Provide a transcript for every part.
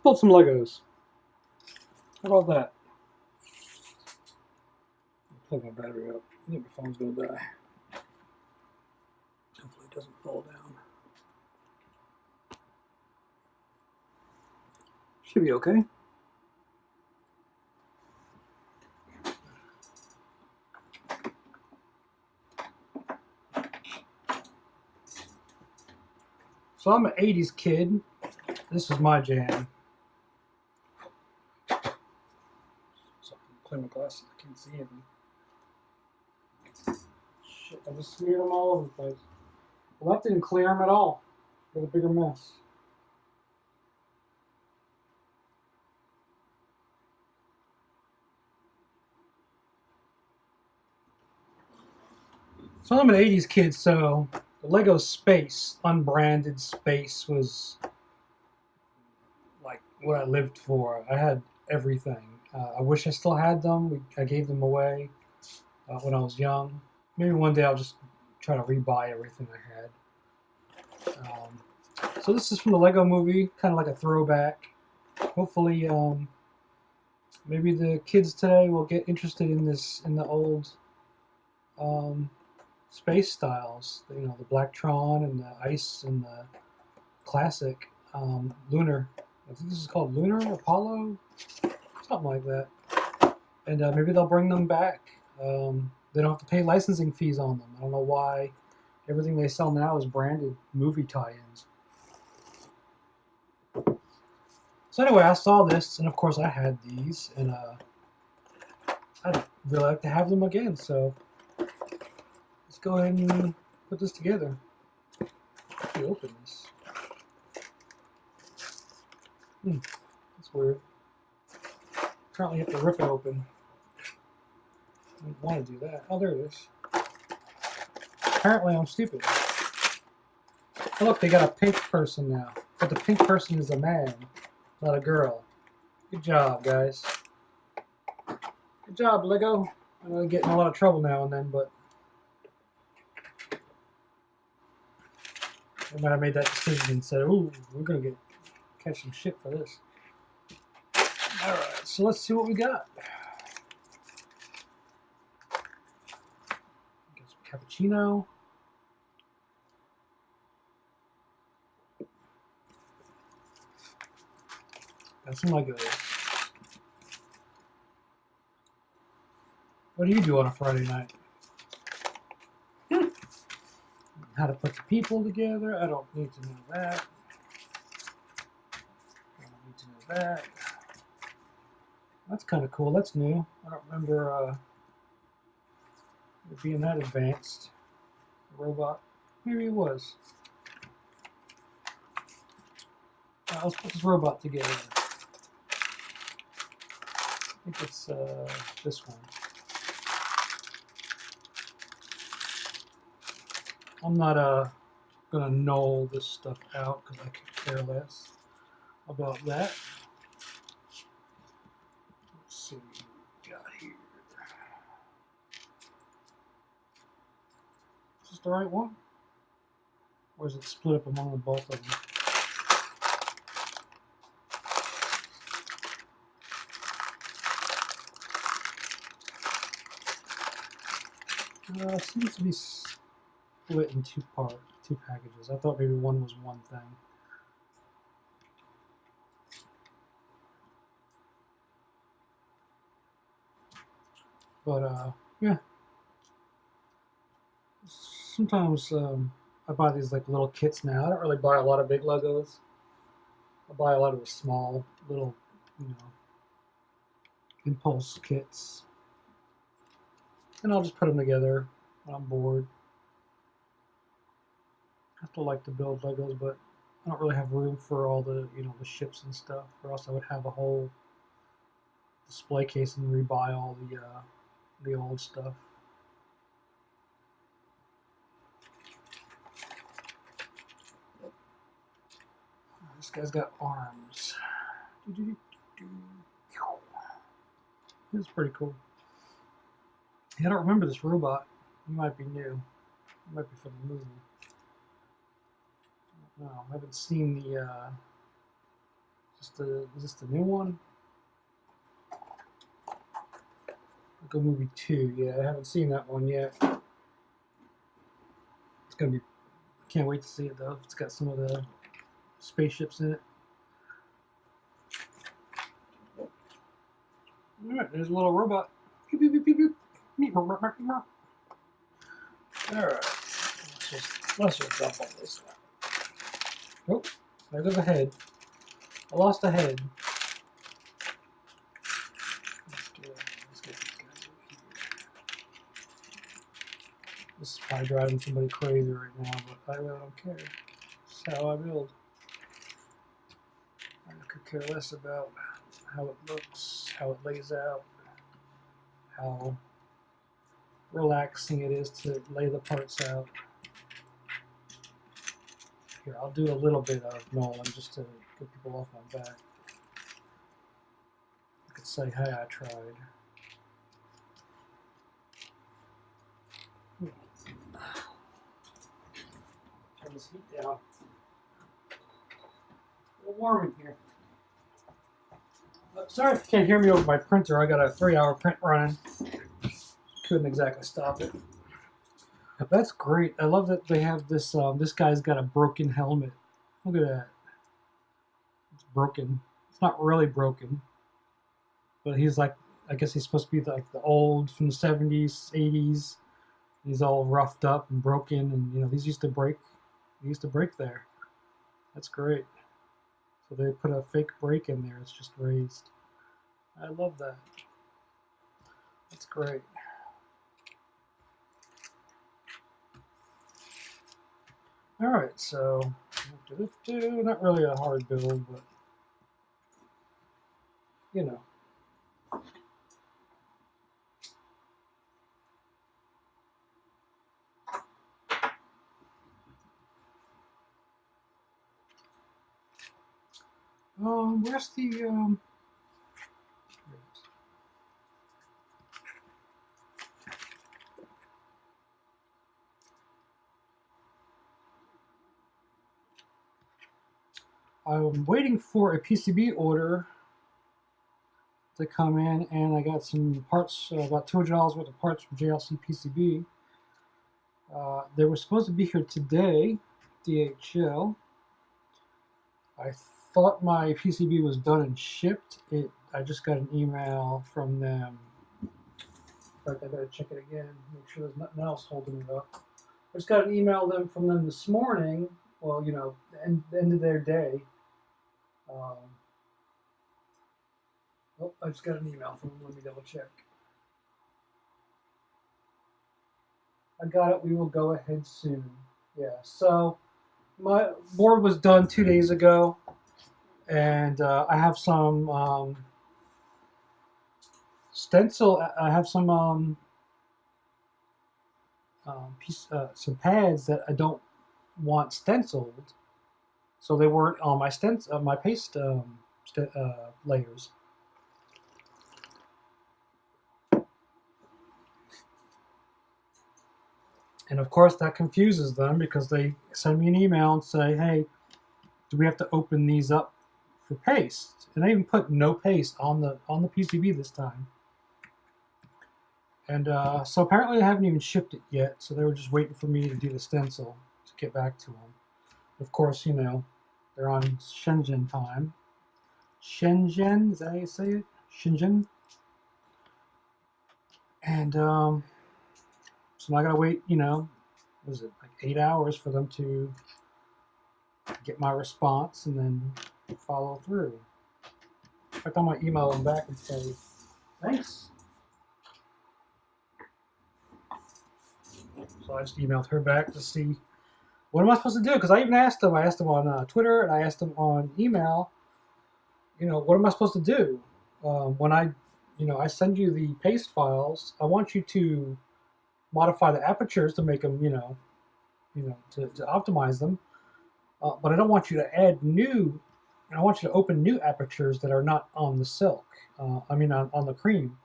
build some Legos. How about that? I'll plug my battery up. I think my phone's gonna die. Hopefully it doesn't fall down. Should be okay. So I'm an 80s kid. This is my jam. So I can clear my glasses. I can't see anything. Shit, I just smeared them all over the place. Well, that didn't clear them at all. Got a bigger mess. So I'm an 80s kid, so the Lego Space, unbranded Space, was like what I lived for. I had everything. I wish I still had them. I gave them away when I was young. Maybe one day I'll just try to rebuy everything I had. So this is from the Lego Movie, kind of like a throwback. Hopefully, maybe the kids today will get interested in the old space styles. You know, the Blacktron and the ice and the classic lunar. I think this is called Lunar Apollo, something like that. And maybe they'll bring them back. They don't have to pay licensing fees on them. I don't know why everything they sell now is branded movie tie-ins. So anyway, I saw this, and of course I had these, and I'd really like to have them again. So let's go ahead and put this together. Let me open this. That's weird. Apparently you have to rip it open. I don't want to do that. Oh, there it is. Apparently I'm stupid. Oh, look, they got a pink person now. But the pink person is a man, not a girl. Good job, guys. Good job, Lego. I know I get in a lot of trouble now and then, but I might have made that decision and said, ooh, we're going to catch some shit for this. Alright, so let's see what we got. Get some cappuccino. Got some Legos. What do you do on a Friday night? How to put the people together. I don't need to know that. I don't need to know that. That's kind of cool. That's new. I don't remember it being that advanced. Robot. Maybe it was. Let's put this robot together. I think it's this one. I'm not gonna null this stuff out because I could care less about that. Let's see what we got here. Is this the right one? Or is it split up among the both of them? It seems to be split in two packages. I thought maybe one was one thing. But yeah. Sometimes I buy these like little kits now. I don't really buy a lot of big Legos. I buy a lot of the small little, impulse kits. And I'll just put them together when I'm bored. I still like to build Legos, but I don't really have room for all the, the ships and stuff, or else I would have a whole display case and rebuy all the old stuff. This guy's got arms. It's pretty cool. I don't remember this robot. He might be new. It might be for the movie. I don't know. I haven't seen the Is this the new one? Go Movie 2. Yeah, I haven't seen that one yet. It's gonna be. I can't wait to see it though. It's got some of the spaceships in it. All right, there's a little robot. Beep, beep, beep, beep, beep. All right, let's just dump all this. Oh, there goes a head. I lost a head. Let's get these guys over here. This is probably driving somebody crazy right now, but I really don't care. This is how I build. I could care less about how it looks, how it lays out, how relaxing it is to lay the parts out. Here, I'll do a little bit of Nolan just to get people off my back. I could say, hey, I tried. Turn this heat down. A little warm in here. Sorry if you can't hear me over my printer. I got a 3-hour print running. Couldn't exactly stop it. That's great. I love that they have this. This guy's got a broken helmet. Look at that. It's broken. It's not really broken, but he's like, I guess he's supposed to be like the old from the 70s, 80s. He's all roughed up and broken, and you know these used to break. He used to break there. That's great. So they put a fake break in there. It's just raised. I love that. That's great. All right, so not really a hard build, but you know. Where's the I'm waiting for a PCB order to come in, and I got some parts, about $200 worth of parts from JLC PCB. They were supposed to be here today, DHL. I thought my PCB was done and shipped. I just got an email from them. In fact, I better check it again, make sure there's nothing else holding it up. I just got an email from them this morning. Well, you know, the end of their day. Oh, I just got an email from them. Let me double check. I got it. We will go ahead soon. Yeah, so my board was done 2 days ago, and I have some stencil. I have some some pads that I don't want stenciled, so they weren't on my my paste layers. And of course that confuses them because they send me an email and say, hey, do we have to open these up for paste? And I even put no paste on the PCB this time. And so apparently I haven't even shipped it yet, so they were just waiting for me to do the stencil to get back to them. Of course, you know, they're on Shenzhen time. Shenzhen, is that how you say it? Shenzhen? And so now I gotta wait, you know, what is it, like 8 hours for them to get my response and then follow through. In fact, I might email them back and say, thanks. So I just emailed her back to see what am I supposed to do? Because I even asked them. I asked them on Twitter and I asked them on email. You know, what am I supposed to do when I send you the paste files? I want you to modify the apertures to make them, to optimize them. But I don't want you to add new. I want you to open new apertures that are not on the silk. On the cream,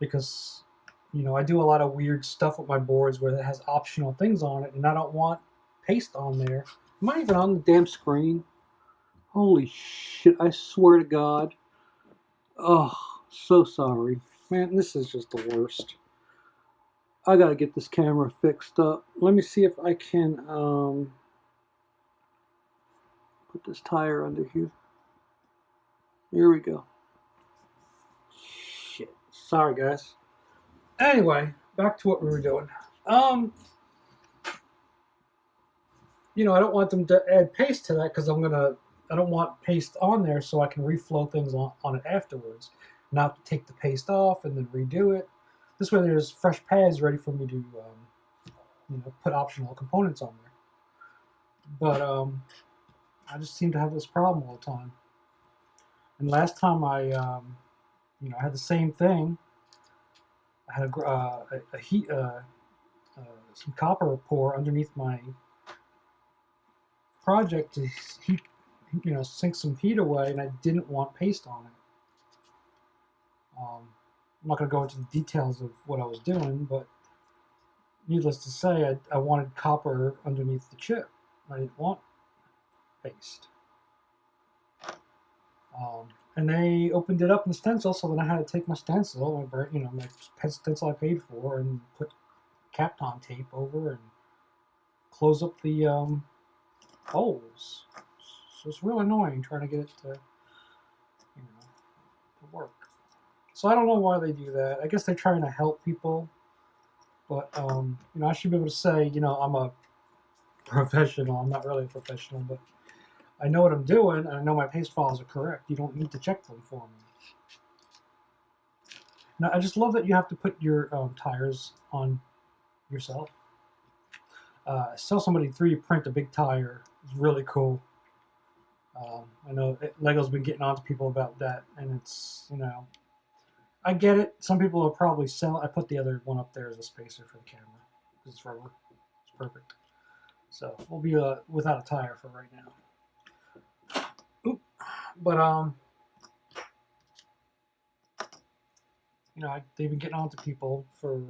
because I do a lot of weird stuff with my boards where it has optional things on it, and I don't want paste on there. Am I even on the damn screen? Holy shit, I swear to God. Oh, so sorry. Man, this is just the worst. I gotta get this camera fixed up. Let me see if I can put this tire under here. Here we go. Shit. Sorry, guys. Anyway, back to what we were doing. You know, I don't want them to add paste to that because I don't want paste on there so I can reflow things on it afterwards. Not to take the paste off and then redo it. This way there's fresh pads ready for me to, put optional components on there. But I just seem to have this problem all the time. And last time I had the same thing. I had a heat, some copper pour underneath my project to heat, sink some heat away, and I didn't want paste on it. I'm not going to go into the details of what I was doing, but needless to say, I wanted copper underneath the chip. I didn't want paste. And they opened it up in stencil, so then I had to take my stencil, my stencil I paid for, and put Kapton tape over and close up the holes. So it's real annoying trying to get it to work. So I don't know why they do that. I guess they're trying to help people, but I should be able to say, I'm a professional. I'm not really a professional, but I know what I'm doing, and I know my paste files are correct. You don't need to check them for me. Now, I just love that you have to put your tires on yourself. I saw somebody 3D print a big tire. It's really cool. I know Lego's been getting on to people about that, and it's, I get it. Some people will probably sell. I put the other one up there as a spacer for the camera because it's rubber. It's perfect. So we'll be without a tire for right now. Oop. But they've been getting on to people for.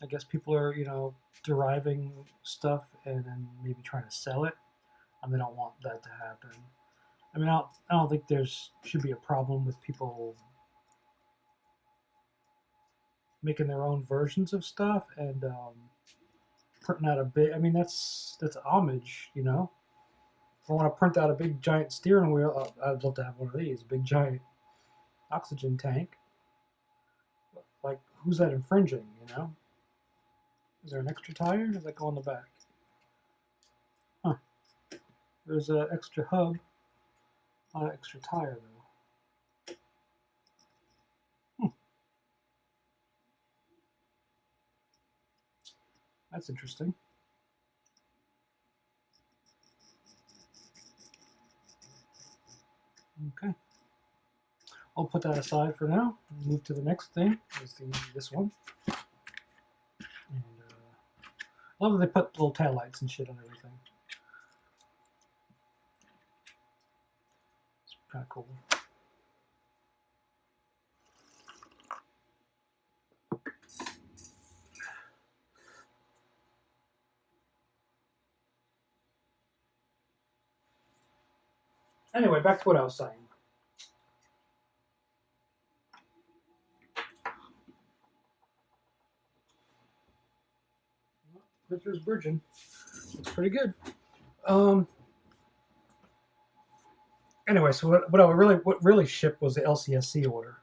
I guess people are deriving stuff and then maybe trying to sell it, and they don't want that to happen. I mean, I don't think should be a problem with people making their own versions of stuff and printing out a big. I mean, that's homage, If I want to print out a big giant steering wheel, I'd love to have one of these, a big giant oxygen tank. Like, who's that infringing? Is there an extra tire? Does that go on the back? Huh. There's an extra hub. Not an extra tire, though. That's interesting. Okay. I'll put that aside for now. Move to the next thing. This one. And I love that they put little tail lights and shit on everything. It's kind of cool. Anyway, back to what I was saying. Picture's bridging. Looks pretty good. Anyway, so what really shipped was the LCSC order,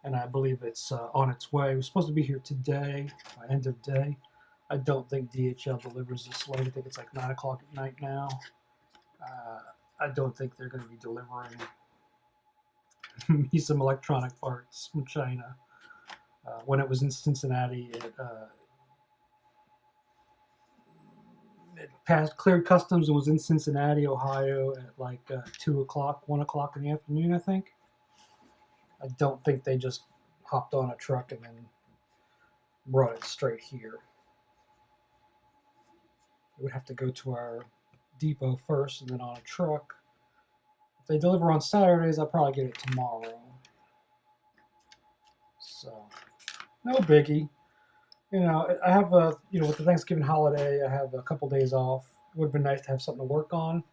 and I believe it's on its way. It was supposed to be here today, end of day. I don't think DHL delivers this late. I think it's like 9 o'clock at night now. I don't think they're going to be delivering me some electronic parts from China. When it was in Cincinnati, it passed cleared customs and was in Cincinnati, Ohio at like 2 o'clock, 1 o'clock in the afternoon, I think. I don't think they just hopped on a truck and then brought it straight here. It would have to go to our depot first and then on a truck. If they deliver on Saturdays, I'll probably get it tomorrow. So, no biggie. You know, I have a, you know, with the Thanksgiving holiday, I have a couple days off. It would have been nice to have something to work on,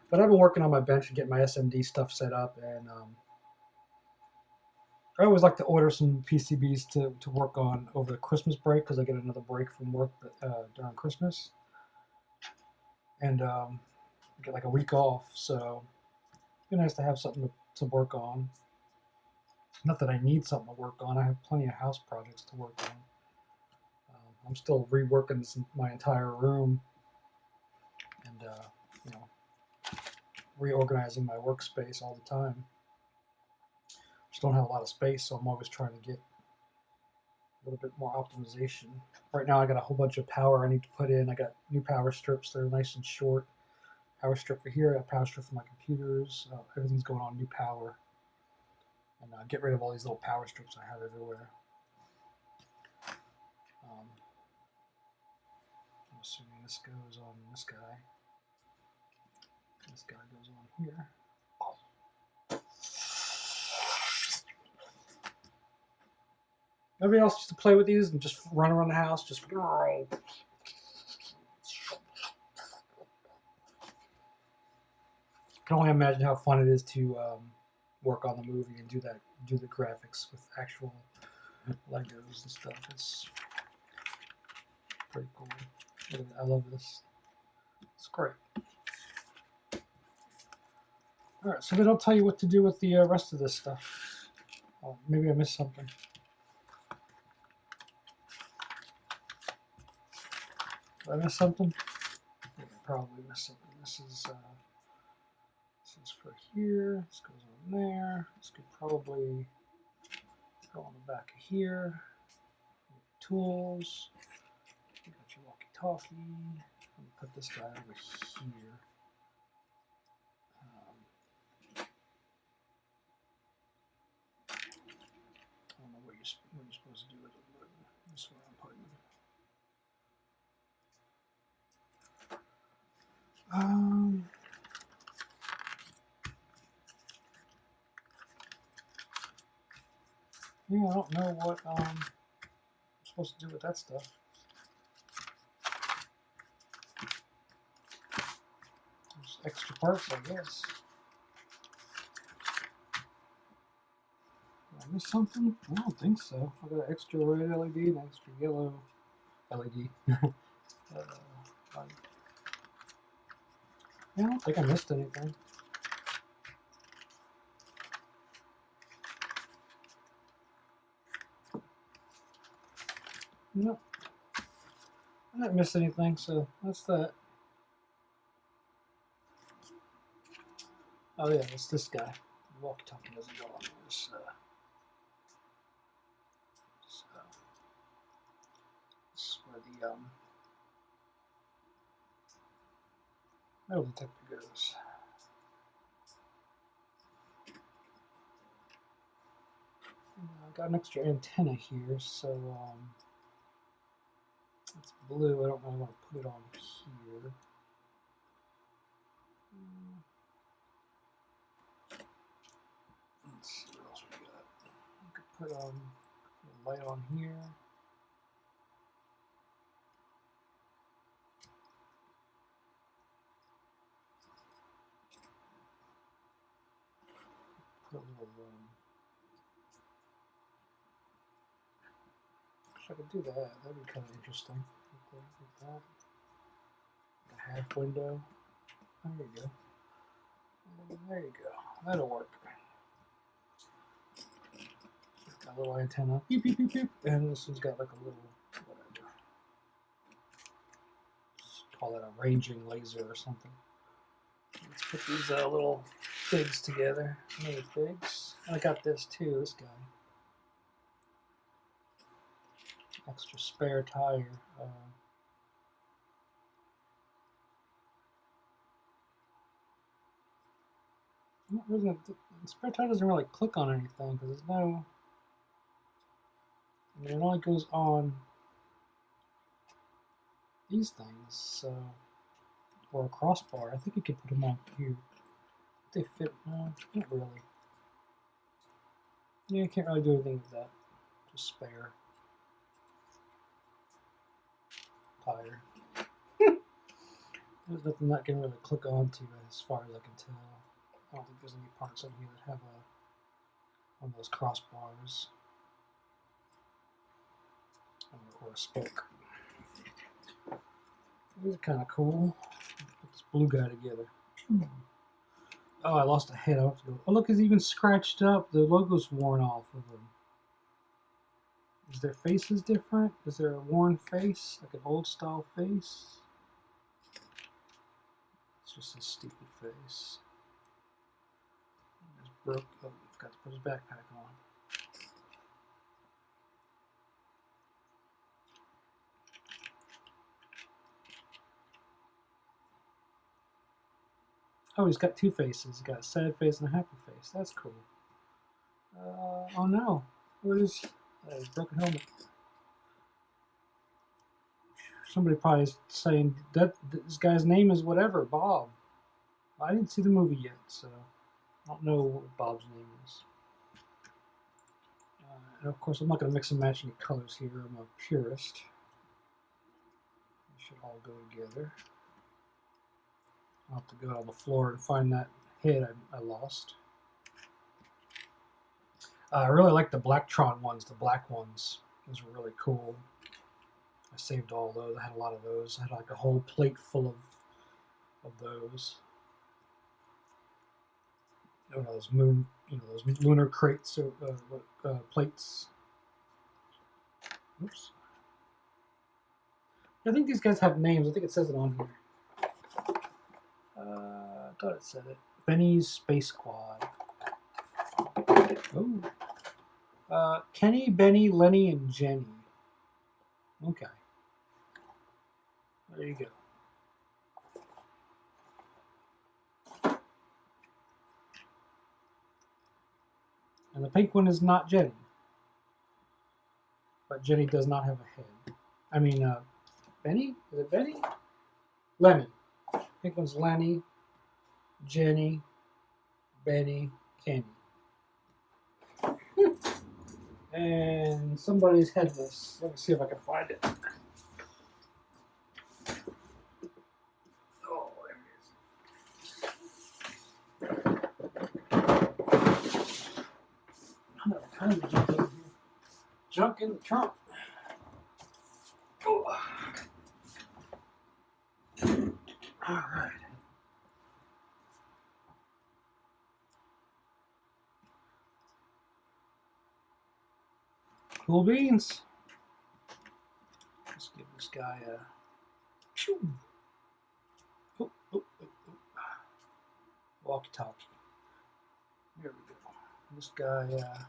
but I've been working on my bench and getting my SMD stuff set up, and I always like to order some PCBs to work on over the Christmas break because I get another break from work during Christmas, and get like a week off. So it'd be nice to have something to work on. Not that I need something to work on. I have plenty of house projects to work on. I'm still reworking my entire room and you know, reorganizing my workspace all the time. Just don't have a lot of space, so I'm always trying to get a little bit more optimization. Right now, I got a whole bunch of power I need to put in. I got new power strips that are nice and short. Power strip for here, a power strip for my computers. Everything's going on new power. And get rid of all these little power strips I have everywhere. I'm assuming this goes on this guy. This guy goes on here. Everybody else used to play with these and just run around the house, just. I can only imagine how fun it is to work on the movie and do the graphics with actual Legos and stuff. It's pretty cool. I love this. It's great. All right, so they don't tell you what to do with the rest of this stuff. Oh, maybe I missed something. Did I miss something? Yeah, I probably missed something. This is for here. This goes on there. This could probably go on the back of here. Tools. You got your walkie-talkie. Let me put this guy over here. I don't know what you're supposed to do with it, but this is where I'm putting it. Yeah, I don't know what I'm supposed to do with that stuff. There's extra parts, I guess. Did I miss something? I don't think so. I got an extra red LED and an extra yellow LED. Yeah, I don't think I missed anything. No, I didn't miss anything, so that's that. Oh yeah, it's this guy. The walkie-talkie doesn't go on this. This is where the metal detector goes. I got an extra antenna here, so it's blue. I don't really want to put it on here. Let's see what else we got. I could put a light on here. Put a little wish I could do that. That'd be kind of interesting. Like that. A half window. There you go. There you go. That'll work. Got a little antenna. Beep, beep, beep, beep. And this one's got like a little, whatever. Just call that a ranging laser or something. Let's put these little figs together. Mini figs. And I got this too, this guy. Extra spare tire. The spare tire doesn't really click on anything because there's no. I mean, it only goes on these things, so. Or a crossbar. I think you could put them on here. They fit. No, not really. Yeah, you can't really do anything with that. Just spare. vampire. There's nothing I can really click onto as far as I can tell. I don't think there's any parts on here that have one of those crossbars or a spoke. These are kind of cool. Put this blue guy together. Oh, I lost a head. I have to go. Oh, look, it's even scratched up. The logo's worn off of them. Is their faces different? Is there a worn face, like an old style face? It's just a stupid face. It's broke. Oh, forgot to put his backpack on. Oh, he's got two faces. He's got a sad face and a happy face. That's cool. Oh no. What is his broken helmet? Somebody probably is saying that this guy's name is whatever, Bob. I didn't see the movie yet, so I don't know what Bob's name is. And of course, I'm not going to mix and match any colors here. I'm a purist. They should all go together. I'll have to go on the floor and find that head I lost. I really like the Blacktron ones, the black ones. Those were really cool. I saved all those. I had a lot of those. I had like a whole plate full of those. You know, those those lunar crates or plates. Oops. I think these guys have names. I think it says it on here. I thought it said it. Benny's Space Squad. Oh. Kenny, Benny, Lenny, and Jenny. Okay. There you go. And the pink one is not Jenny. But Jenny does not have a head. I mean, Benny? Is it Benny? Lenny. Pink one's Lenny, Jenny, Benny, Kenny. And somebody's headless. Let me see if I can find it. Oh, there it is. I never kind of junk in here. Junk in the trunk. Oh. All right. Cool beans. Let's give this guy a walkie-talkie. There we go. This guy, I'm gonna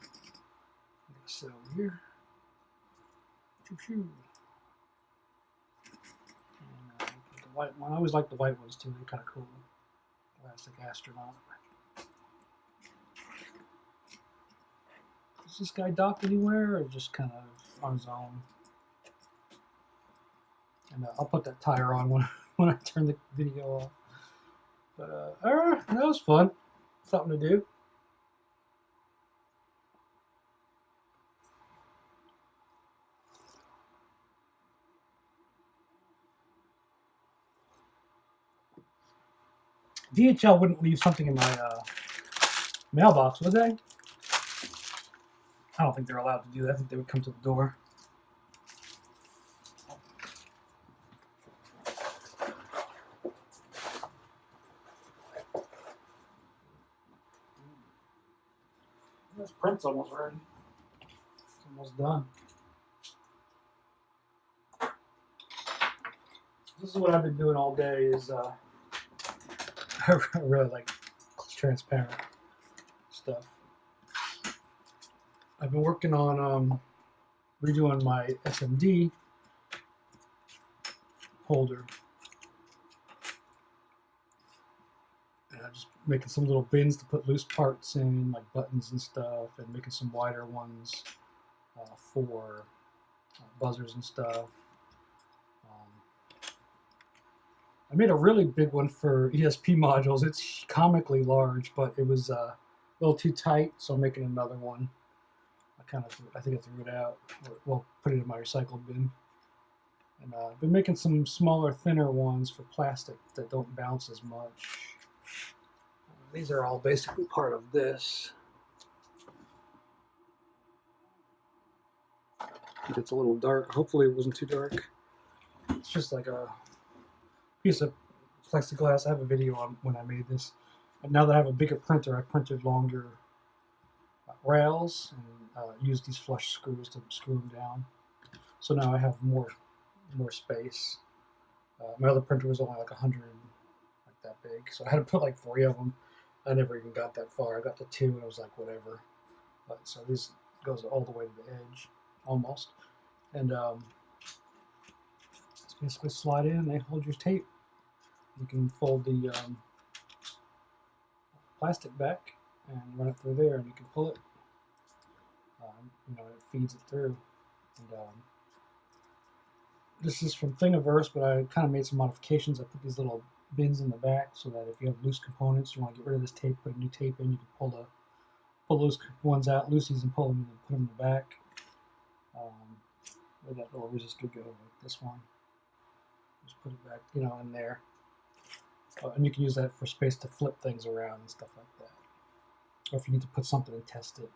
sit over here. And the white one. I always like the white ones too. They're kind of cool. Plastic astronaut. Does this guy dock anywhere, or just kind of on his own? And I'll put that tire on when I turn the video off. But alright, that was fun. Something to do. DHL wouldn't leave something in my mailbox, would they? I don't think they're allowed to do that. I think they would come to the door. This print's almost ready. It's almost done. This is what I've been doing all day. Is I really like transparent stuff. I've been working on redoing my SMD holder. And I'm just making some little bins to put loose parts in, like buttons and stuff, and making some wider ones for buzzers and stuff. I made a really big one for ESP modules. It's comically large, but it was a little too tight, so I'm making another one. I think I threw it out. Well, put it in my recycle bin. And I've been making some smaller, thinner ones for plastic that don't bounce as much. These are all basically part of this. It's a little dark. Hopefully it wasn't too dark. It's just like a piece of plexiglass. I have a video on when I made this. And now that I have a bigger printer, I printed longer rails and used these flush screws to screw them down. So now I have more space. My other printer was only like 100, like that big. So I had to put like 3 of them. I never even got that far. I got to 2 and I was like, whatever. But so this goes all the way to the edge, almost. And just basically slide in, they hold your tape. You can fold the plastic back and run it through there, and you can pull it. You know, it feeds it through. And this is from Thingiverse, but I kind of made some modifications. I put these little bins in the back so that if you have loose components, you want to get rid of this tape, put a new tape in, you can pull those ones out, loosies, and pull them and put them in the back. Where'd that little resistor go? Like this one. Just put it back, you know, in there. And you can use that for space to flip things around and stuff like that. Or if you need to put something and test it,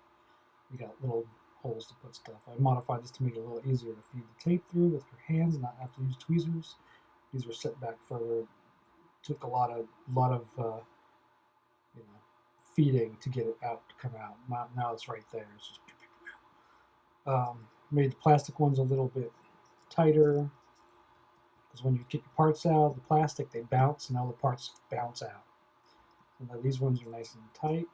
you got little holes to put stuff. I modified this to make it a little easier to feed the tape through with your hands and not have to use tweezers. These were set back further. Took a lot of you know, feeding to get it out to come out. Now it's right there. It's just made the plastic ones a little bit tighter because when you get your parts out of the plastic, they bounce, and all the parts bounce out. So now these ones are nice and tight.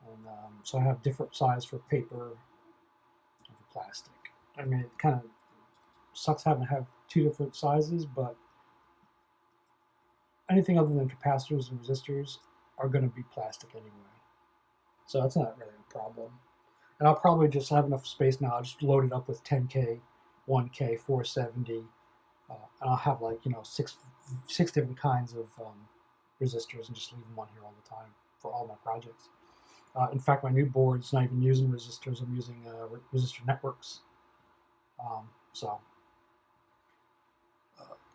And so I have different size for paper and for plastic. I mean, it kind of sucks having to have 2 different sizes, but anything other than capacitors and resistors are going to be plastic anyway. So that's not really a problem. And I'll probably just have enough space now. I'll just load it up with 10K, 1K, 470. And I'll have like, you know, six different kinds of resistors and just leave them on here all the time for all my projects. In fact, my new board's not even using resistors. I'm using resistor networks. So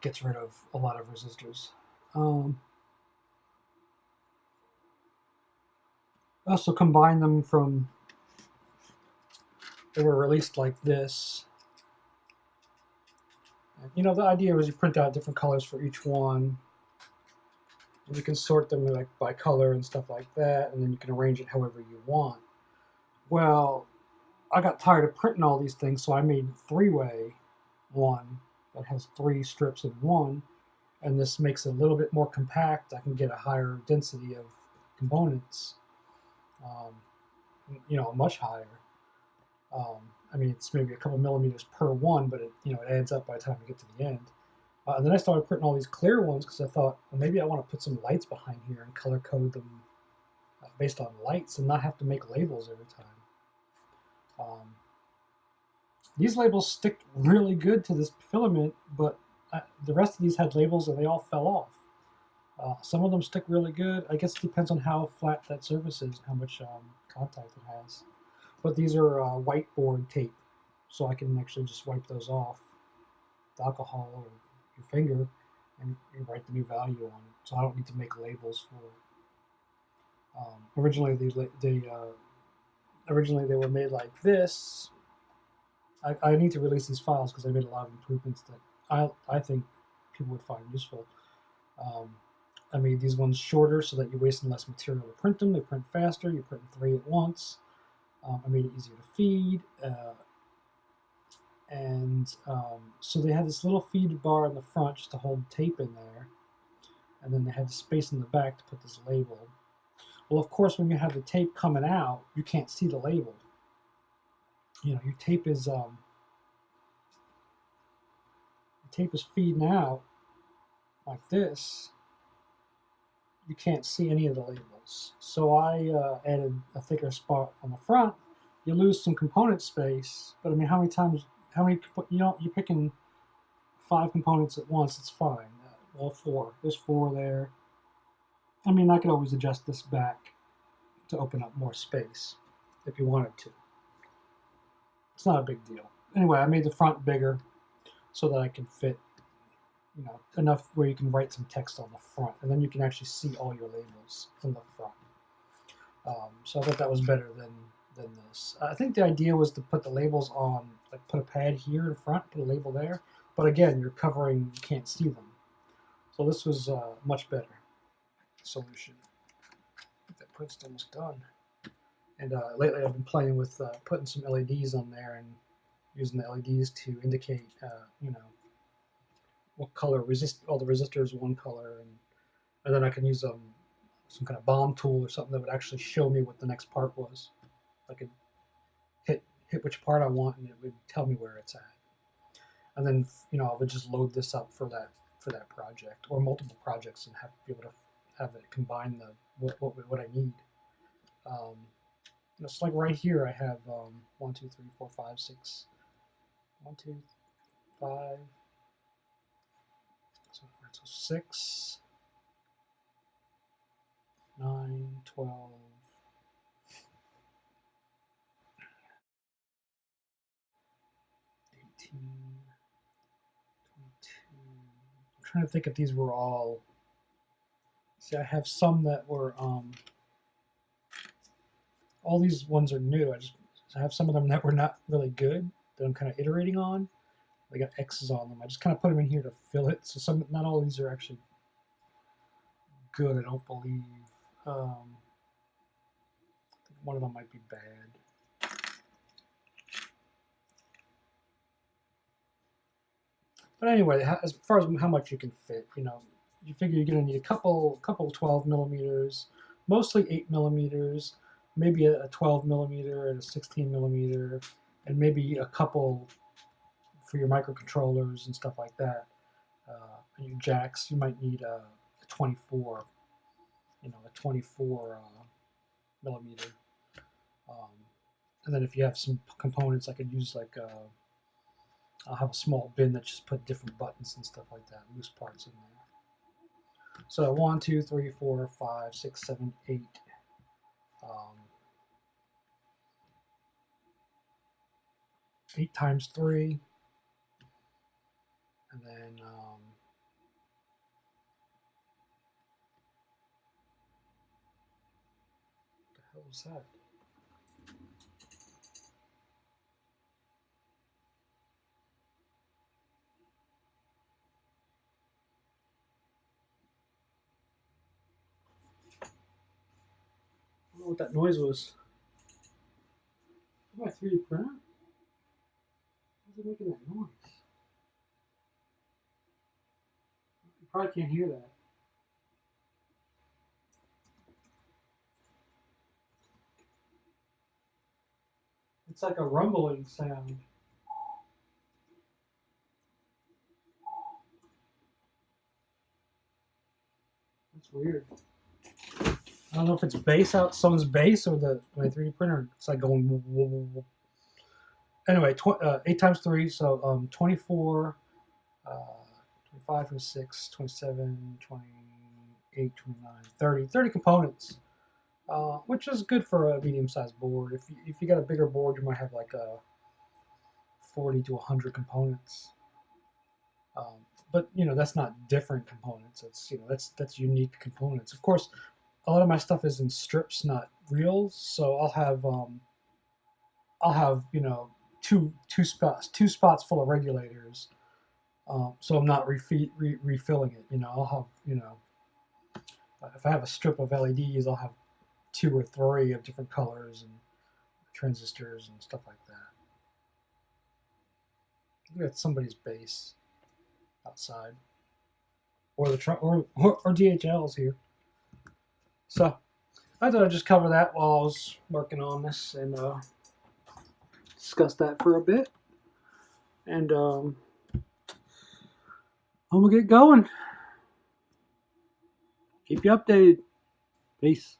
gets rid of a lot of resistors. I also combine them from, they were released like this. And, you know, the idea was you print out different colors for each one. And you can sort them like by color and stuff like that, and then you can arrange it however you want. Well, I got tired of printing all these things, so I made 3-way one that has 3 strips in one, and this makes it a little bit more compact. I can get a higher density of components, you know, much higher. I mean, it's maybe a couple millimeters per one, but it, you know, it adds up by the time you get to the end. And then I started printing all these clear ones because I thought, well, maybe I want to put some lights behind here and color code them based on lights and not have to make labels every time. These labels stick really good to this filament, but the rest of these had labels and they all fell off. Some of them stick really good. I guess it depends on how flat that surface is and how much contact it has. But these are whiteboard tape, so I can actually just wipe those off with alcohol or your finger, and you write the new value on it. So I don't need to make labels for it. Originally they were made like this. I need to release these files because I made a lot of improvements that I think people would find useful. I made these ones shorter so that you're wasting less material to print them. They print faster. You print 3 at once. I made it easier to feed. So they had this little feed bar in the front just to hold tape in there. And then they had the space in the back to put this label. Well, of course, when you have the tape coming out, you can't see the label. You know, your tape is feeding out like this. You can't see any of the labels. So I added a thicker spot on the front. You lose some component space, but I mean, you're picking 5 components at once, it's fine. Well, 4. There's 4 there. I mean, I could always adjust this back to open up more space if you wanted to. It's not a big deal. anyway, I made the front bigger so that I can fit, you know, enough where you can write some text on the front, and then you can actually see all your labels from the front. So I thought that was better than this. I think the idea was to put the labels on, like put a pad here in front, put a label there, but again, you're covering, you can't see them. So this was a much better solution. I think that print's almost done. And lately I've been playing with putting some LEDs on there and using the LEDs to indicate, you know, what color all the resistors one color, and then I can use some kind of bomb tool or something that would actually show me what the next part was. I could hit which part I want, and it would tell me where it's at. And then, you know, I would just load this up for that project or multiple projects and be able to have it combine what I need. It's like right here I have 1, 2, 3, 4, 5, 6. 1, 2, 5. So 6, 9, 12. 18, 22. I'm trying to think if these were all. See, I have some that were. All these ones are new. I have some of them that were not really good that I'm kind of iterating on. They got X's on them. I just kind of put them in here to fill it. So not all of these are actually good. I don't believe. I think one of them might be bad. But anyway, as far as how much you can fit, you know, you figure you're going to need a couple 12 millimeters, mostly 8 millimeters, maybe a 12 millimeter and a 16 millimeter, and maybe a couple for your microcontrollers and stuff like that. And your jacks, you might need a 24, you know, a 24 millimeter. And then if you have some components, I could use like I'll have a small bin that just put different buttons and stuff like that, loose parts in there. So 1, 2, 3, 4, 5, 6, 7, 8. 8 times 3. And then what the hell was that? I don't know what that noise was. My 3D printer? Why is it making that noise? You probably can't hear that. It's like a rumbling sound. That's weird. I don't know if it's bass out someone's bass or my 3D printer. It's like going. Whoa, whoa, whoa. Anyway, 8 times 3, so 24, 25, 26, 27, 28, 29, 30. 30 components, which is good for a medium-sized board. If you got a bigger board, you might have like 40 to 100 components. But you know, that's not different components. It's, you know, that's unique components. Of course, a lot of my stuff is in strips, not reels. So I'll have, you know, two spots full of regulators. So I'm not refilling it. You know, I'll have, you know, if I have a strip of LEDs, I'll have 2 or 3 of different colors and transistors and stuff like that. We got somebody's base outside, or the or DHL's here. So I thought I'd just cover that while I was working on this and discuss that for a bit. And I'm gonna get going. Keep you updated. Peace.